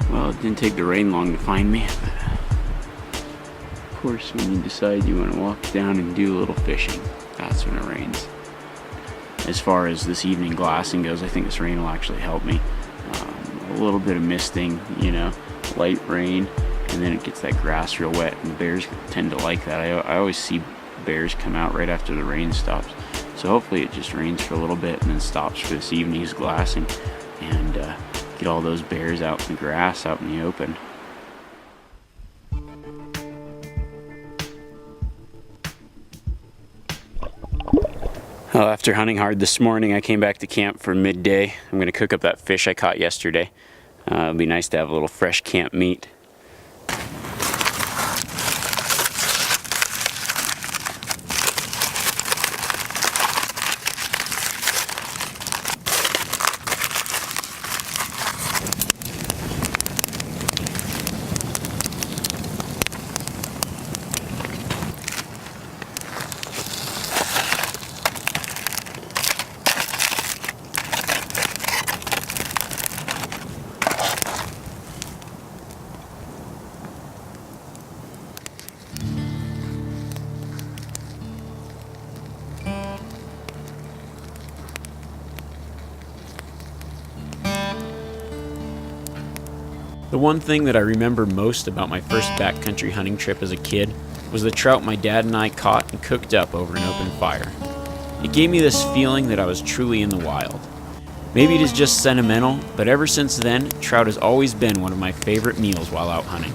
Well, it didn't take the rain long to find me, but of course when you decide you want to walk down and do a little fishing, that's when it rains. As far as this evening glassing goes, I think this rain will actually help me. A little bit of misting, you know, light rain, and then it gets that grass real wet, and bears tend to like that. I always see bears come out right after the rain stops. So hopefully it just rains for a little bit and then stops for this evening's glassing, and get all those bears out in the grass, out in the open. Well, after hunting hard this morning, I came back to camp for midday. I'm going to cook up that fish I caught yesterday. It'll be nice to have a little fresh camp meat. The one thing that I remember most about my first backcountry hunting trip as a kid was the trout my dad and I caught and cooked up over an open fire. It gave me this feeling that I was truly in the wild. Maybe it is just sentimental, but ever since then, trout has always been one of my favorite meals while out hunting.